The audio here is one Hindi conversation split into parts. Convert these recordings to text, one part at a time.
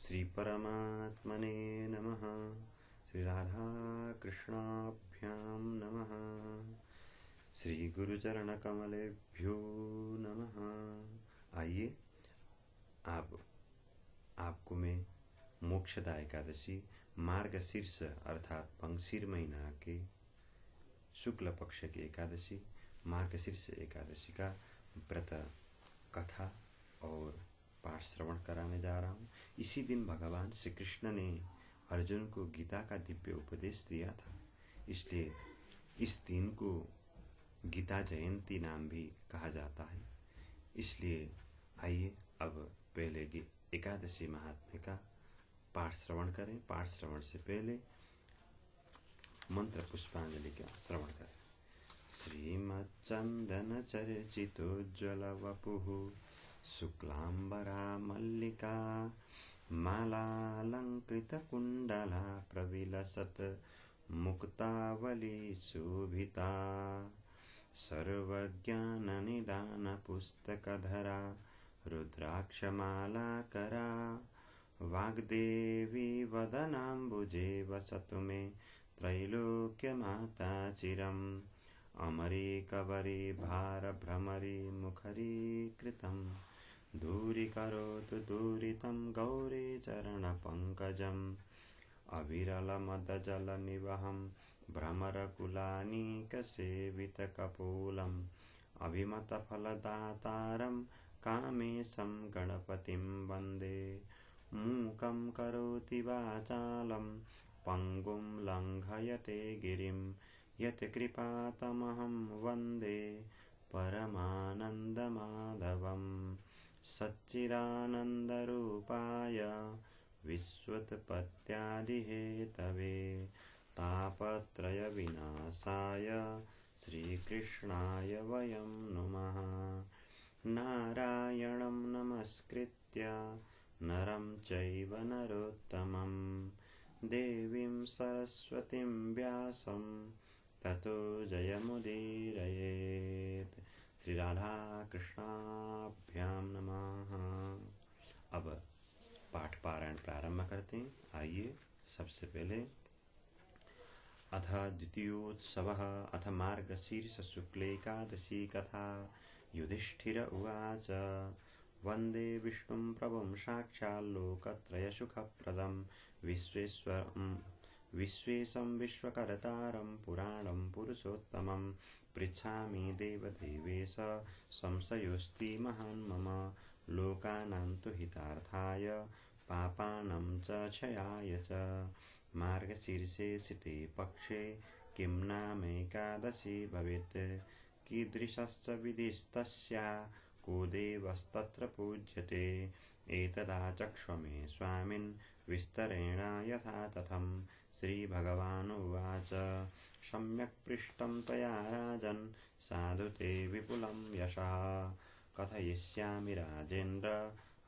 श्री परमात्मने नमः। श्री राधा कृष्णाभ्यां नमः। श्री गुरुचरण कमलेभ्यो नमः। आइए आपको मैं मोक्षदा एकादशी मार्गशीर्ष अर्थात पंगशीर महीना के शुक्ल पक्ष की एकादशी मार्गशीर्ष एकादशी का व्रत कथा और पाठ श्रवण कराने जा रहा हूँ। इसी दिन भगवान श्री कृष्ण ने अर्जुन को गीता का दिव्य उपदेश दिया था, इसलिए इस दिन को गीता जयंती नाम भी कहा जाता है। इसलिए आइए अब पहले एकादशी महात्म्य का पाठ श्रवण करें। पाठ श्रवण से पहले मंत्र पुष्पांजलि का श्रवण करें। श्रीमच्चंदन चर्चितोज्ज्वल वपुः शुक्लांबरा मल्लिका मालालंकृत कुंडला प्रविलसत मुक्तावली शोभिता सर्वज्ञान निदान पुस्तकधरा रुद्राक्षमालाकरा वाग्देवी वदनाम्बुजे वसतु मे त्रैलोक्यमाता चिरम् अमरी कबरी भार भ्रमरी मुखरी कृतं दूरीकरोतु दूरितं गौरी चरण पंकजम् अविरलमदजल निवहं भ्रमरकुलानीकसेवितकपोलम् अभिमतफलदातारं कामेशं गणपतिं वन्दे। मूकं करोति वाचालं पंगुं लङ्घयते गिरिं यत्कृपातमहं वन्दे परमानन्दमाधवम्। सच्चिदानन्दरूपाय विश्वोत्पत्त्यादिहेतवे तापत्रयविनाशाय श्रीकृष्णाय वयं नुमः। नारायणं नमस्कृत्य नरं चैव नरोत्तमं देवीं सरस्वतीं व्यासं ततो जयमुदीरयेत्। श्री राधा कृष्णाभ्यां नमः। अब पाठ पारायण प्रारंभ करते हैं। आइए सबसे पहले अथ द्वितीयोत्सवः अथ मार्गशीर्ष शुक्लैकादशी कथा। युधिष्ठिर उवाच वन्दे विष्णुं प्रभुं साक्षाल्लोकत्रयसुखप्रदं विश्वेशं विश्वकर्तारं पुराणं पुरुषोत्तमं पृच्छामि देवदेवेश संशयोऽस्ति महान् मम लोकानां तु हितार्थाय पापानां च क्षयाय च। मार्गशीर्षे शिते पक्षे किं नामैकादशी भवेत् कीदृशश्च विधिस्तस्या को देवस्तत्र पूज्यते एतदा चक्ष्व मे स्वामिन् विस्तरेण यथा तथम्। श्रीभगवानुवाच सम्यक् पृष्टं त्वया राजन् साधु ते विपुलं यशः कथयिष्यामि राजेन्द्र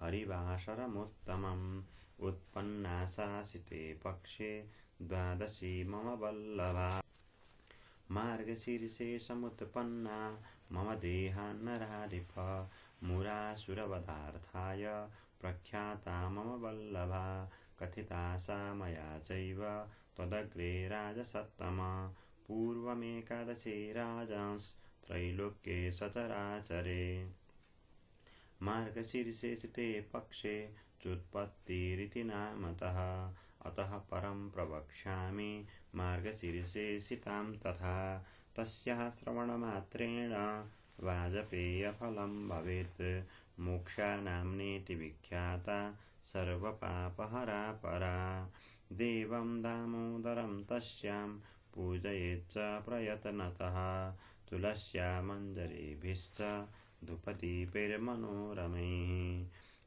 हरिवासरमुत्तमम्। उत्पन्ना शासिते पक्षे द्वादशी मम वल्लभा मार्गशीर्षे समुत्पन्ना मम देहान्नराधिप मुरासुरवधार्थाय प्रख्याता मम वल्लभा कथिता सा मया चैव त्वदग्रे राजसत्तम। पूर्वमेकादशे राजांस्त्रैलोक्ये सचराचरे मार्गशीर्षे शिते पक्षे चुत्पत्तिरिति नामतः। अतः परं प्रवक्ष्यामि मार्गशीर्षे शितां तथा। तस्याः श्रवणमात्रेण वाजपेयफलं भवेत् मोक्षानाम्नेति विख्याता सर्वपापहरा परा। देवं दामोदरं तस्यां पूजयेच्च प्रयत्नतः तुलस्या मञ्जरीभिश्च धूपदीपैर्मनोरमैः।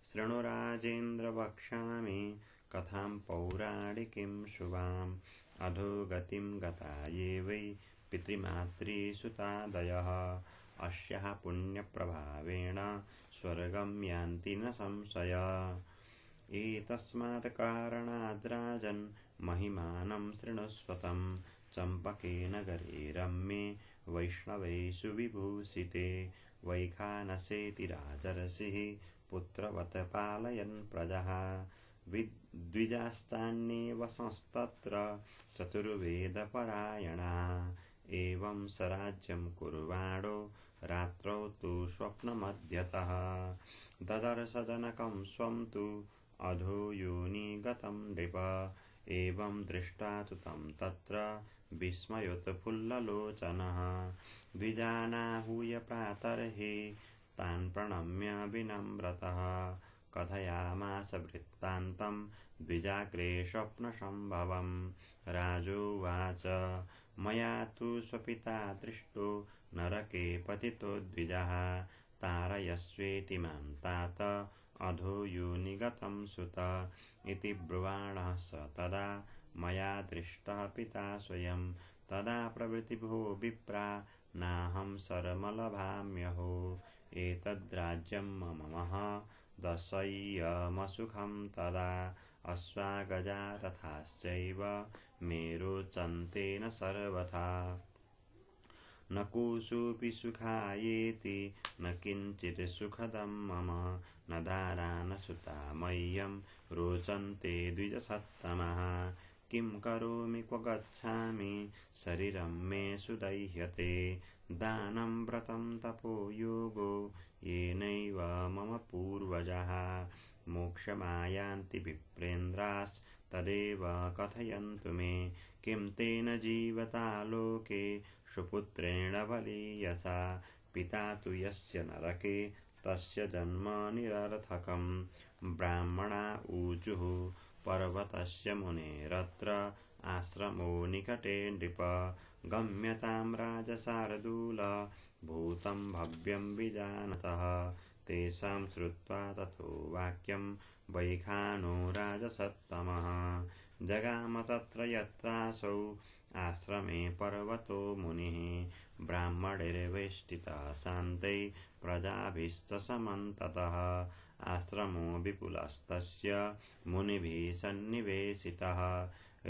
शृणु राजेन्द्र वक्ष्यामि कथां पौराणिकीं शुभाम् अधोगतिं गता ये वै पितृमातृसुतादयः अस्याः पुण्यप्रभावेण स्वर्गं यान्ति न संशयः। एतस्मात् कारणाद् राजन् महिमानं शृणुष्वतं चम्पके नगरे रम्ये वैष्णवैषु विभूषिते वैखानसेति राजर्षिः पुत्रवत् पालयन् प्रजः। द्विजास्तान्येव संस्तत्र चतुर्वेदपरायणा एवं स राज्यं कुर्वाणो रात्रौ तु स्वप्नमध्यतः ददर्श जनकं स्वं तु अधो योनिगतं नृप एवं दृष्ट्वा तु तं तत्र विस्मयोत्फुल्ललोचनः द्विजानाहूय प्रातर्हि तान् प्रणम्य विनम्रतः कथयामास वृत्तान्तं द्विजाग्रे स्वप्नसम्भवं राजोवाच मया तु स्वपिता दृष्टो नरके पतितो द्विजः तारयस्वेति मां तात अधो योनिगतं सुत इति ब्रुवाणः स तदा मया दृष्टः पिता स्वयं तदा प्रभृति भो विप्रा नाहं शरमलभाम्यहो एतद्राज्यं मम दशय्यमसुखं तदा अश्वागजा रथाश्चैव मे रोचन्ते न सर्वथा न कोऽपि सुखायेति न किञ्चित् सुखदं मम न दारा न सुता मह्यं रोचन्ते द्विजसत्तमः किं करोमि क्व गच्छामि शरीरं मे सुदह्यते दानं व्रतं तपो योगो येनैव मम पूर्वजाः मोक्षमायान्ति विप्रेन्द्रास्तदेव कथयन्तु मे किं तेन जीवता लोके सुपुत्रेण बलीयसा पिता तु यस्य नरके तस्य जन्म निरर्थकं ब्राह्मणा ऊचुः पर्वतस्य मुनेरत्र आश्रमो निकटे नृप गम्यतां राजशार्दूल भूतं भव्यं विजानतः तेषां श्रुत्वा ततो वाक्यं वैखानो राजसत्तमः जगाम तत्र यत्रासौ आश्रमे पर्वतो मुनिः ब्राह्मणैर्वेष्टितः शान्ते प्रजाभिश्च समन्ततः आश्रमो विपुलस्तस्य मुनिभिः सन्निवेशितः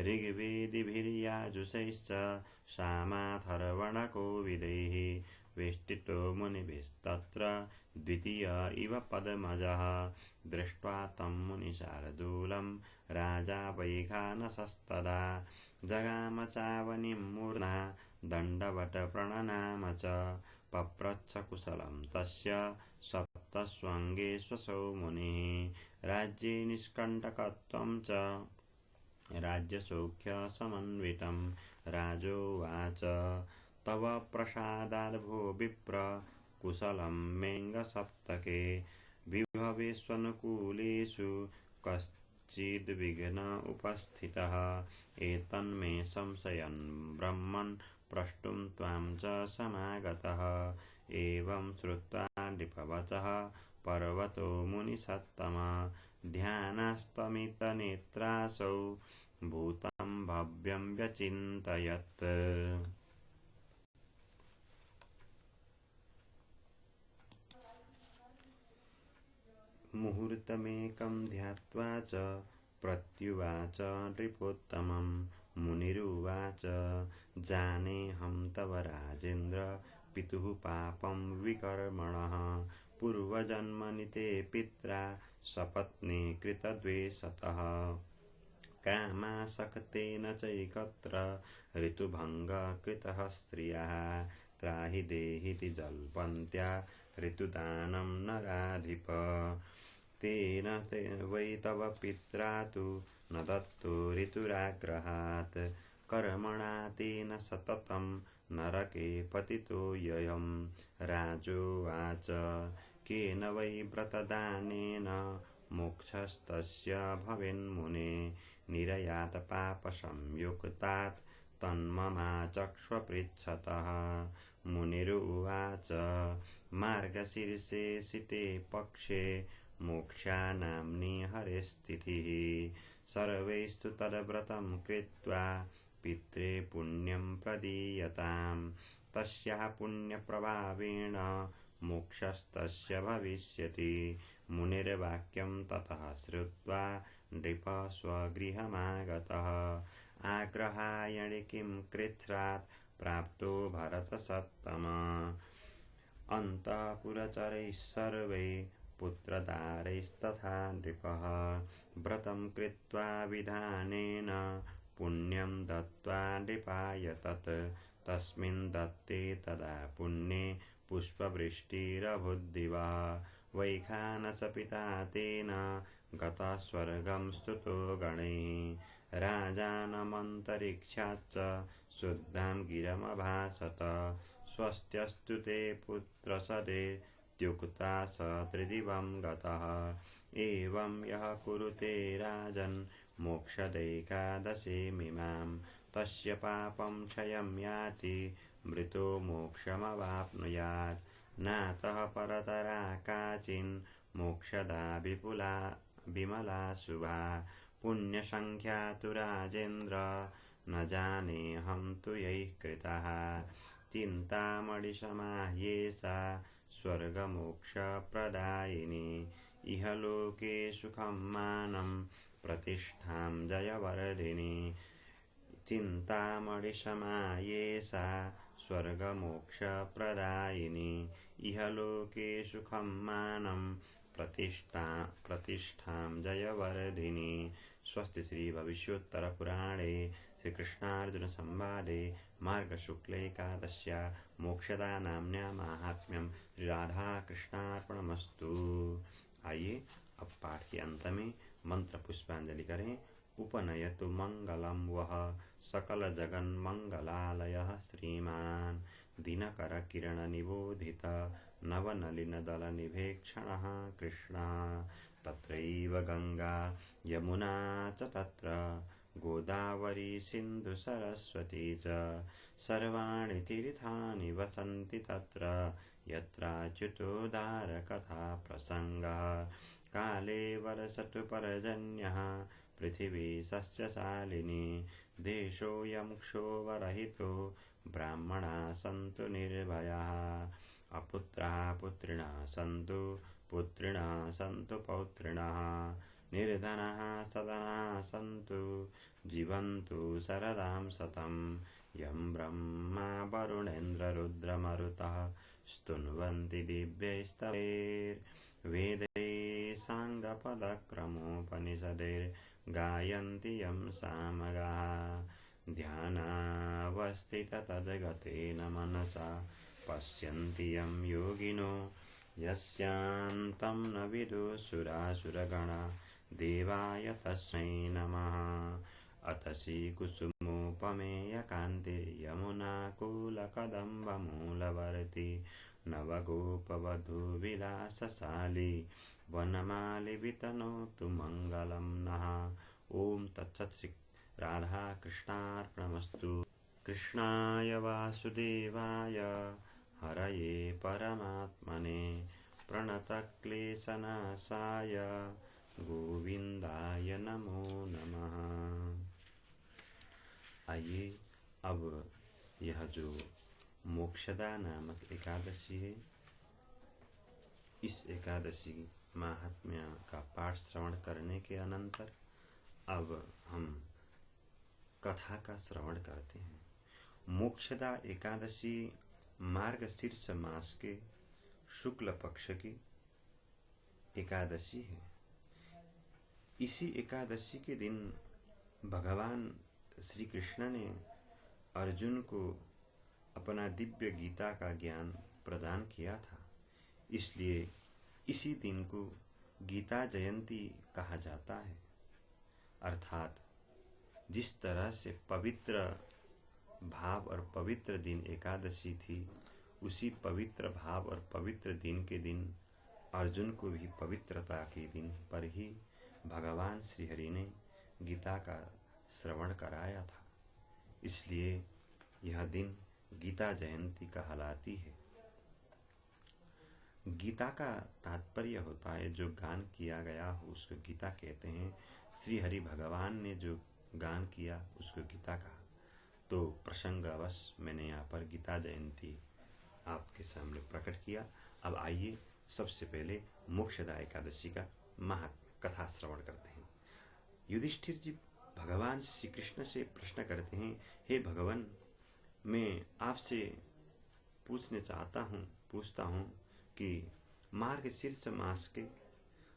ऋग्वेदिभिर्याजुषैश्च सामाथर्वणकोविदैः वेष्टितो मुनिभिस्तत्र द्वितीय इव पद्मजः दृष्ट्वा तं मुनिशार्दूलं राजा वैखानसस्तदा जगाम चावनिं मूर्धा दण्डवट प्रणनाम च पप्रच्छ कुशलं तस्य सप्तस्वङ्गेष्वसौ मुनिः राज्ये निष्कण्टकत्वं च राज्यसौख्यसमन्वितं राजोवाच तव प्रसादाद्भो विप्र कुशलं मेऽङ्गसप्तके विभवेष्वनुकूलेषु कश्चिद्विघ्न उपस्थितः एतन्मे संशयन् ब्रह्मन् प्रष्टुं त्वां च समागतः एवं श्रुत्वा नृपवचः पर्वतो मुनिसत्तमा ध्यानास्तमितनेत्रासौ भूतं भव्यं व्यचिन्तयत् मुहूर्तमेकं ध्यात्वा च प्रत्युवाच नृपोत्तमं मुनिरुवाच जानेऽहं तव राजेन्द्र पितुः पापं विकर्मणः पूर्वजन्मनि ते पित्रा सपत्नी कृतद्वेषतः कामासक्तेन चैकत्र ऋतुभङ्गः कृतः स्त्रियः त्राहि देहीति जल्पन्त्या ऋतुदानं नराधिप तेन वै तव पित्रा तु न दत्तो ऋतुराग्रहात् कर्मणा तेन सततं नरके पतितोऽयं राजोवाच केन वै व्रतदानेन मोक्षस्तस्य भवेन्मुने निरयात् पापसंयुक्तात् तन्ममाचक्ष्वपृच्छतः मुनिरुवाच मार्गशीर्षे सिते पक्षे मोक्षानाम्नि हरेस्तिथिः सर्वैस्तु तद्व्रतं कृत्वा पित्रे पुण्यं प्रदीयतां तस्याः पुण्यप्रभावेण मोक्षस्तस्य भविष्यति मुनिर्वाक्यं ततः श्रुत्वा नृप स्वगृहमागतः आग्रहायणि किं कृच्छ्रात् प्राप्तो भरतसत्तमा अन्तःपुरचरैः सर्वैः पुत्रदारैस्तथा नृपः व्रतं कृत्वा विधानेन पुण्यं दत्त्वा नृपाय तत् तस्मिन् दत्ते तदा पुण्ये पुष्पवृष्टिरभूद्दिवः वैखानसपिता तेन गतः स्वर्गं स्तुतो गणैः राजानमन्तरिक्षाच्च शुद्धां गिरमभासत स्वस्त्यस्तु ते पुत्रसदेत्युक्ता स त्रिदिवं गतः एवं यः कुरुते राजन् मोक्षदैकादशीमिमां तस्य पापं क्षयं याति मृतो मोक्षमवाप्नुयात् नातः परतरा काचिन् मोक्षदा विपुला विमला शुभा पुण्यसंख्या तु राजेन्द्र न जानेऽहं तु यैः कृतः चिन्तामणिसमाह्येषा स्वर्गमोक्षप्रदायिनी इह लोके सुखं मानं प्रतिष्ठां जयवर्धिनी चिन्तामणिसमाह्येषा स्वर्गमोक्षप्रदायिनी इह लोके सुखं मानं प्रतिष्ठां जयवर्धिनी। स्वस्ति श्री भविष्योत्तर पुराणे श्री कृष्णार्जुन संवादे मार्ग शुक्ल एकादश्या मोक्षदा नाम्न्या माहात्म्यम श्री राधा कृष्णार्पणमस्तु। आइए अब पाठ के अंत में मंत्र पुष्पांजलि करें। उपनयतु मंगलम वह सकल जगन मंगलालयः श्रीमान दिनकर किरण निबोधित नवनलिन दल निभेक्षणः कृष्णः तत्रैव गंगा यमुना च तत्र गोदावरी सिंधु सरस्वती च सर्वाणि तीर्थानि वसन्ति तत्र यत्राच्युतोदार कथा प्रसंगः काले वर्षतु पर्जन्यः पृथिवी सस्यशालिनी देशोऽयं क्षोभरहितो ब्राह्मणा सन्तु निर्भयाः अपुत्राः पुत्रिणः सन्तु पुत्रिणः सन्तु पौत्रिणः निर्धनाः सदनाः सन्तु जीवन्तु शरदां शतं यं ब्रह्मा वरुणेन्द्र रुद्रमरुतः स्तुन्वन्ति दिव्यैस्तवैर्वेदैः साङ्गपदक्रमोपनिषदैर्गायन्ति यं सामगाः ध्यानावस्थिततद्गतेन मनसा पश्यन्ति यं योगिनो यस्यान्तं न विदुषुरासुरगणा देवाय तस्मै नमः। अतसी कुसुमोपमेयकान्तिर्यमुनाकूलकदम्बमूलवर्ती नवगोपवधूविलासशाली वनमाली वितनोतु मङ्गलं नः। ॐ तत्सत् श्री राधा कृष्णार्पणमस्तु। कृष्णाय वासुदेवाय हरये परमात्मने प्रणतक्लेशनाशाय गोविंदाय नमो नमः। आइए अब यह जो मोक्षदा नामक एकादशी है, इस एकादशी महात्म्य का पाठ श्रवण करने के अनंतर अब हम कथा का श्रवण करते हैं। मोक्षदा एकादशी मार्गशीर्ष मास के शुक्ल पक्ष की एकादशी है। इसी एकादशी के दिन भगवान श्री कृष्ण ने अर्जुन को अपना दिव्य गीता का ज्ञान प्रदान किया था। इसलिए इसी दिन को गीता जयंती कहा जाता है। अर्थात जिस तरह से पवित्र भाव और पवित्र दिन एकादशी थी, उसी पवित्र भाव और पवित्र दिन के दिन अर्जुन को भी पवित्रता के दिन पर ही भगवान श्रीहरि ने गीता का श्रवण कराया था। इसलिए यह दिन गीता जयंती कहलाती है। गीता का तात्पर्य होता है जो गान किया गया हो उसको गीता कहते हैं। श्री हरि भगवान ने जो गान किया उसको गीता कहा। तो प्रसंगवश मैंने यहाँ पर गीता जयंती आपके सामने प्रकट किया। अब आइए सबसे पहले मोक्षदा एकादशी का महात्म्य कथा श्रवण करते हैं। युधिष्ठिर जी भगवान श्री कृष्ण से प्रश्न करते हैं, हे भगवान, मैं आपसे पूछता हूँ कि मार्गशीर्ष मास के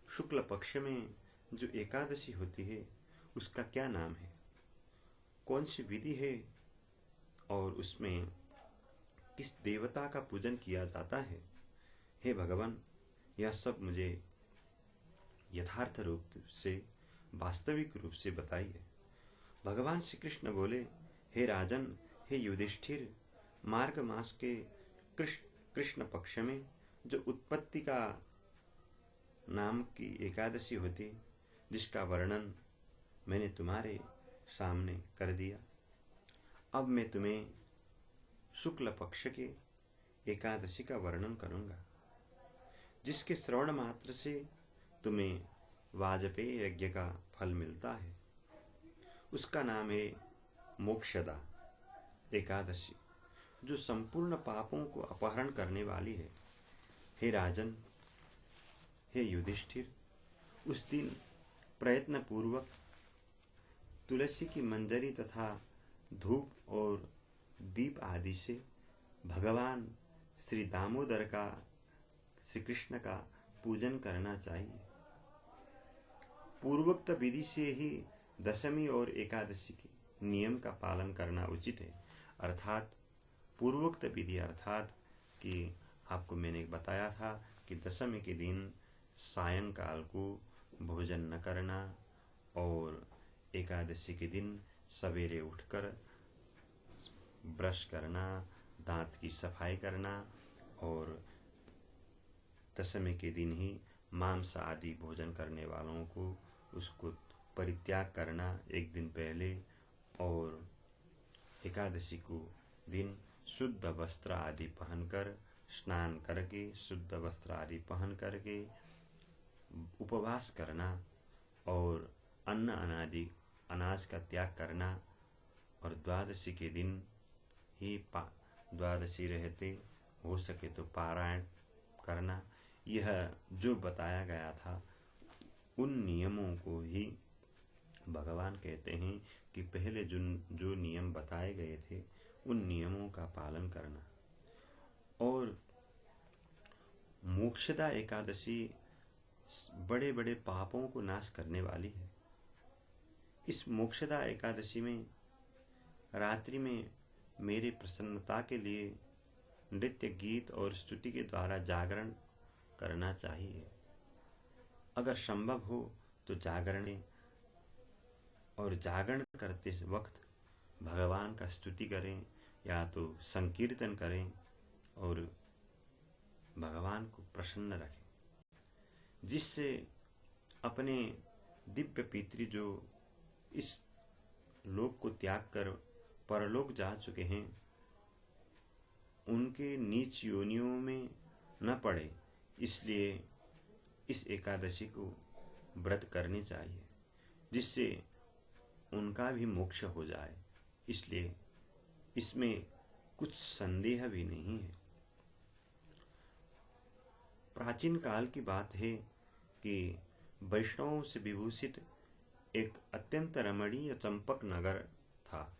शुक्ल पक्ष में जो एकादशी होती है उसका क्या नाम है, कौन सी विधि है और उसमें किस देवता का पूजन किया जाता है। हे भगवान, यह सब मुझे यथार्थ रूप से, वास्तविक रूप से बताइए। भगवान श्री कृष्ण बोले, हे राजन, हे युधिष्ठिर, मार्ग मास के कृष्ण पक्ष में जो उत्पत्ति का नाम की एकादशी होती, जिसका वर्णन मैंने तुम्हारे सामने कर दिया, अब मैं तुम्हें शुक्ल पक्ष के एकादशी का वर्णन करूंगा, जिसके श्रवण मात्र से तुम्हें वाजपेय यज्ञ का फल मिलता है। उसका नाम है मोक्षदा एकादशी, जो संपूर्ण पापों को अपहरण करने वाली है। हे राजन, हे युधिष्ठिर, उस दिन प्रयत्न पूर्वक तुलसी की मंजरी तथा धूप और दीप आदि से भगवान श्री दामोदर का, श्री कृष्ण का पूजन करना चाहिए। पूर्वोक्त विधि से ही दशमी और एकादशी के नियम का पालन करना उचित है। अर्थात पूर्वोक्त विधि अर्थात कि आपको मैंने बताया था कि दशमी के दिन सायंकाल को भोजन न करना और एकादशी के दिन सवेरे उठकर ब्रश करना, दांत की सफाई करना और दशमी के दिन ही मांस आदि भोजन करने वालों को उसको परित्याग करना एक दिन पहले, और एकादशी को दिन शुद्ध वस्त्र आदि पहनकर, स्नान करके शुद्ध वस्त्र आदि पहन करके उपवास करना और अन्न अनादि अनाज का त्याग करना, और द्वादशी के दिन ही द्वादशी रहते हो सके तो पारायण करना। यह जो बताया गया था उन नियमों को ही भगवान कहते हैं कि पहले जो नियम बताए गए थे उन नियमों का पालन करना। और मोक्षदा एकादशी बड़े बड़े पापों को नाश करने वाली है। इस मोक्षदा एकादशी में रात्रि में मेरे प्रसन्नता के लिए नृत्य, गीत और स्तुति के द्वारा जागरण करना चाहिए। अगर संभव हो तो जागरण करते वक्त भगवान का स्तुति करें या तो संकीर्तन करें और भगवान को प्रसन्न रखें, जिससे अपने दिव्य पितृ जो इस लोक को त्याग कर परलोक जा चुके हैं उनके नीच योनियों में न पड़े, इसलिए इस एकादशी को व्रत करनी चाहिए, जिससे उनका भी मोक्ष हो जाए। इसलिए इसमें कुछ संदेह भी नहीं है। प्राचीन काल की बात है कि वैष्णवों से विभूषित एक अत्यंत रमणीय चंपक नगर था।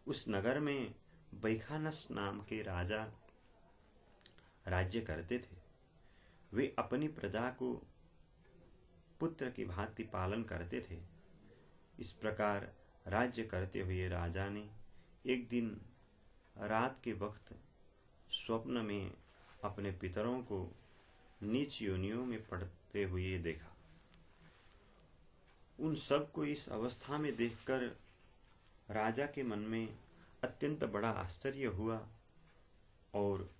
उस नगर में बैखानस नाम के राजा राज्य करते थे। वे अपनी प्रजा को पुत्र की भांति पालन करते थे। इस प्रकार राज्य करते हुए राजा ने एक दिन रात के वक्त स्वप्न में अपने पितरों को नीच योनियों में पड़ते हुए देखा। उन सब को इस अवस्था में देखकर राजा के मन में अत्यंत बड़ा आश्चर्य हुआ और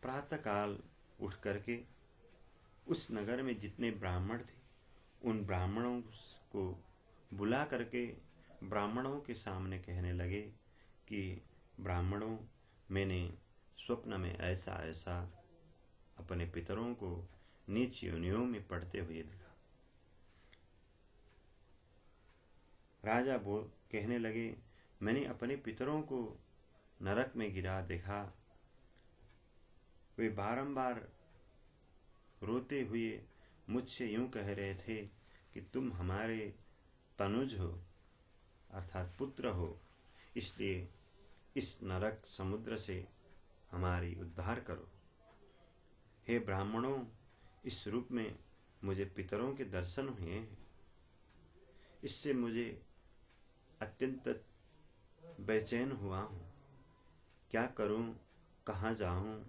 प्रातःकाल उठ करके उस नगर में जितने ब्राह्मण थे उन ब्राह्मणों को बुला करके ब्राह्मणों के सामने कहने लगे कि ब्राह्मणों, मैंने स्वप्न में ऐसा ऐसा अपने पितरों को नीच योनियों में पड़ते हुए देखा। राजा कहने लगे, मैंने अपने पितरों को नरक में गिरा देखा। वे बारंबार रोते हुए मुझसे यूं कह रहे थे कि तुम हमारे तनुज हो, अर्थात पुत्र हो, इसलिए इस नरक समुद्र से हमारी उद्धार करो। हे ब्राह्मणों, इस रूप में मुझे पितरों के दर्शन हुए हैं। इससे मुझे अत्यंत बेचैन हुआ हूँ। क्या करूँ, कहाँ जाऊँ,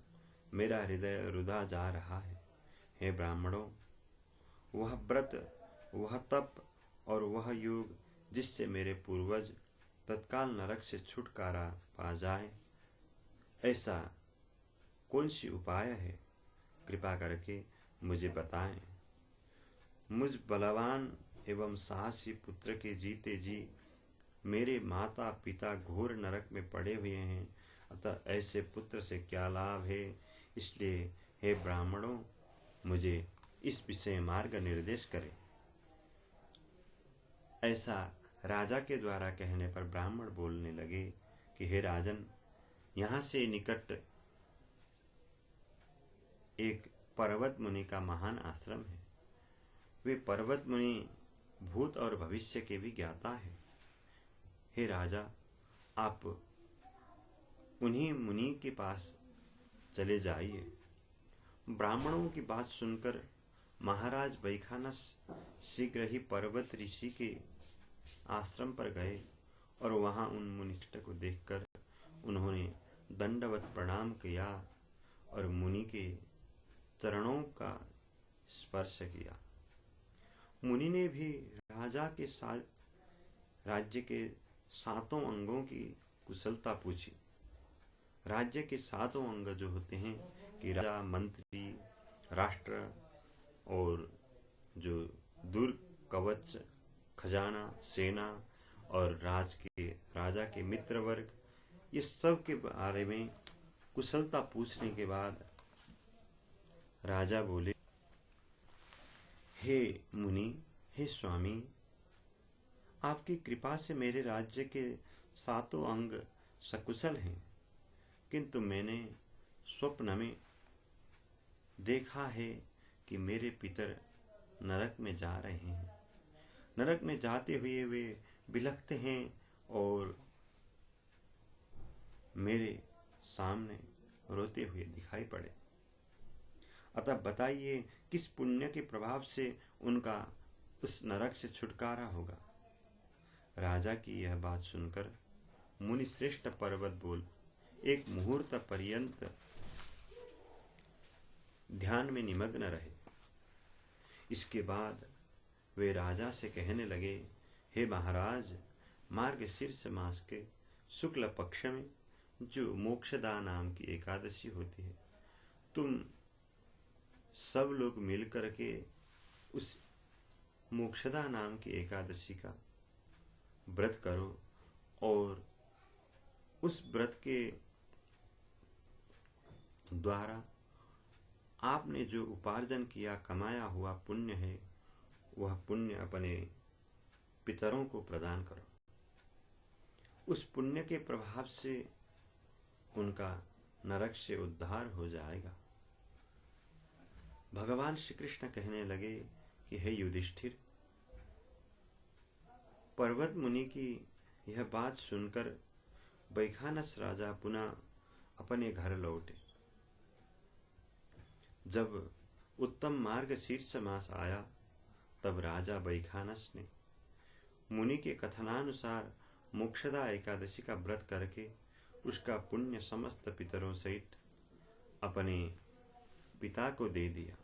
मेरा हृदय रुधा जा रहा है। हे ब्राह्मणों, वह व्रत, वह तप और वह योग जिससे मेरे पूर्वज तत्काल नरक से छुटकारा पा जाए, ऐसा कौन सी उपाय है? कृपा करके मुझे बताएं। मुझ बलवान एवं साहसी पुत्र के जीते जी मेरे माता पिता घोर नरक में पड़े हुए हैं, अतः ऐसे पुत्र से क्या लाभ है? इसलिए हे ब्राह्मणों, मुझे इस विषय मार्ग निर्देश करें। ऐसा राजा के द्वारा कहने पर ब्राह्मण बोलने लगे कि हे राजन, यहाँ से निकट एक पर्वत मुनि का महान आश्रम है। वे पर्वत मुनि भूत और भविष्य के भी ज्ञाता है। हे राजा, आप उन्हीं मुनि के पास चले जाइए। ब्राह्मणों की बात सुनकर महाराज बैखानस शीघ्र ही पर्वत ऋषि के आश्रम पर गए और वहां उन मुनिष्ठ को देखकर उन्होंने दंडवत प्रणाम किया और मुनि के चरणों का स्पर्श किया। मुनि ने भी राजा के राज्य के 7 अंगों की कुशलता पूछी। राज्य के 7 अंग जो होते हैं कि राजा, मंत्री, राष्ट्र और जो दुर्ग, कवच, खजाना, सेना और राजा के मित्र वर्ग, ये सब के बारे में कुशलता पूछने के बाद राजा बोले, हे मुनि, हे स्वामी, आपकी कृपा से मेरे राज्य के 7 अंग सकुशल हैं, किंतु मैंने स्वप्न में देखा है कि मेरे पितर नरक में जा रहे हैं। नरक में जाते हुए वे बिलखते हैं और मेरे सामने रोते हुए दिखाई पड़े। अतः बताइए, किस पुण्य के प्रभाव से उनका उस नरक से छुटकारा होगा? राजा की यह बात सुनकर मुनि श्रेष्ठ पर्वत बोल एक मुहूर्त पर्यंत ध्यान में निमग्न रहे। इसके बाद वे राजा से कहने लगे, हे महाराज, मार्गशीर्ष मास के शुक्ल पक्ष में जो मोक्षदा नाम की एकादशी होती है, तुम सब लोग मिलकर के उस मोक्षदा नाम की एकादशी का व्रत करो और उस व्रत के द्वारा आपने जो उपार्जन किया, कमाया हुआ पुण्य है, वह पुण्य अपने पितरों को प्रदान करो। उस पुण्य के प्रभाव से उनका नरक से उद्धार हो जाएगा। भगवान श्री कृष्ण कहने लगे कि हे युधिष्ठिर, पर्वत मुनि की यह बात सुनकर बैखानस राजा पुनः अपने घर लौटे। जब उत्तम मार्गशीर्ष मास आया, तब राजा बैखानस ने मुनि के कथनानुसार मोक्षदा एकादशी का व्रत करके उसका पुण्य समस्त पितरों सहित अपने पिता को दे दिया।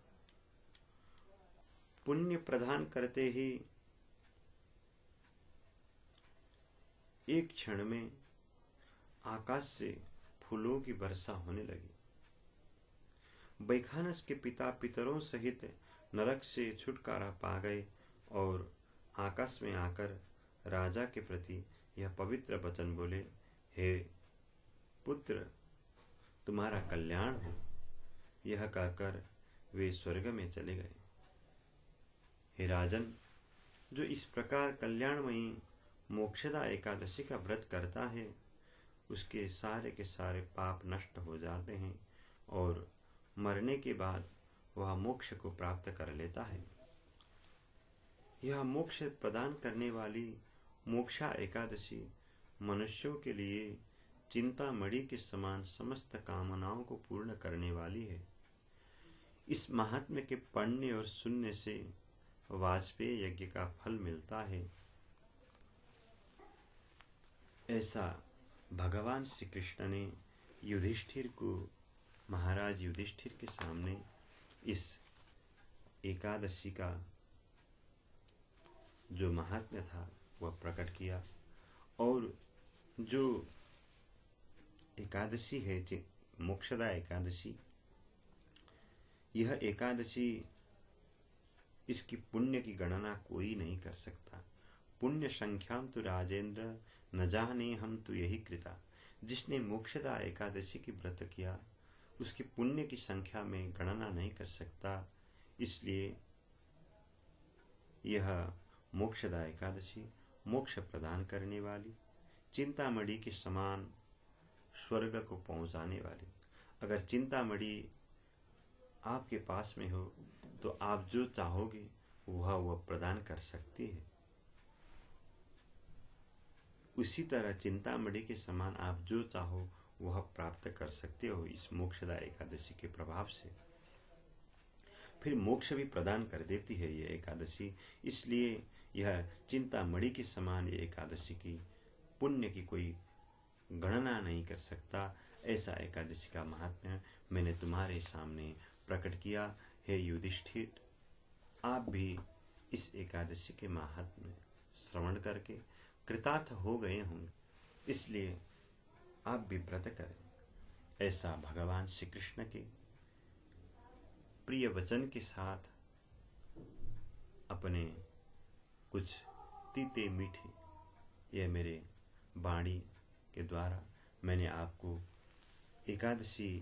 पुण्य प्रदान करते ही एक क्षण में आकाश से फूलों की वर्षा होने लगी। बैखानस के पिता पितरों सहित नरक से छुटकारा पा गए और आकाश में आकर राजा के प्रति यह पवित्र वचन बोले, हे पुत्र, तुम्हारा कल्याण हो। यह कहकर वे स्वर्ग में चले गए। हे राजन, जो इस प्रकार कल्याणमयी मोक्षदा एकादशी का व्रत करता है, उसके सारे के सारे पाप नष्ट हो जाते हैं और मरने के बाद वह मोक्ष को प्राप्त कर लेता है। यह मोक्ष प्रदान करने वाली मोक्षा एकादशी मनुष्यों के लिए चिंतामणि के समान समस्त कामनाओं को पूर्ण करने वाली है। इस महात्म्य के पढ़ने और सुनने से वाजपेयी यज्ञ का फल मिलता है। ऐसा भगवान श्री कृष्ण ने युधिष्ठिर को, महाराज युधिष्ठिर के सामने इस एकादशी का जो महात्म्य था वह प्रकट किया। और जो एकादशी है मोक्षदा एकादशी, यह एकादशी, इसकी पुण्य की गणना कोई नहीं कर सकता। पुण्य संख्याम तो राजेंद्र न जाने हम तो यही कृता। जिसने मोक्षदा एकादशी की व्रत किया उसकी पुण्य की संख्या में गणना नहीं कर सकता। इसलिए यह मोक्षदा एकादशी मोक्ष प्रदान करने वाली, चिंतामणि के समान स्वर्ग को पहुंचाने वाली। अगर चिंतामणि आपके पास में हो तो आप जो चाहोगे वह प्रदान कर सकती है। उसी तरह चिंतामणि के समान आप जो चाहो वह प्राप्त कर सकते हो इस मोक्षदा एकादशी के प्रभाव से। फिर मोक्ष भी प्रदान कर देती है यह एकादशी। इसलिए यह चिंतामणि के समान ये एकादशी की पुण्य की कोई गणना नहीं कर सकता। ऐसा एकादशी का महात्म्य मैंने तुम्हारे सामने प्रकट किया। हे युधिष्ठिर, आप भी इस एकादशी के महात्म्य श्रवण करके कृतार्थ हो गए होंगे, इसलिए आप भी व्रत करें। ऐसा भगवान श्री कृष्ण के प्रिय वचन के साथ अपने कुछ तीते मीठे यह मेरे वाणी के द्वारा मैंने आपको एकादशी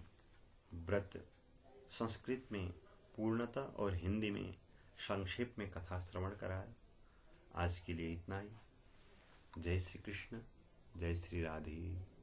व्रत संस्कृत में पूर्णतः और हिंदी में संक्षेप में कथा श्रवण कराया। आज के लिए इतना ही। जय श्री कृष्ण, जय श्री राधे।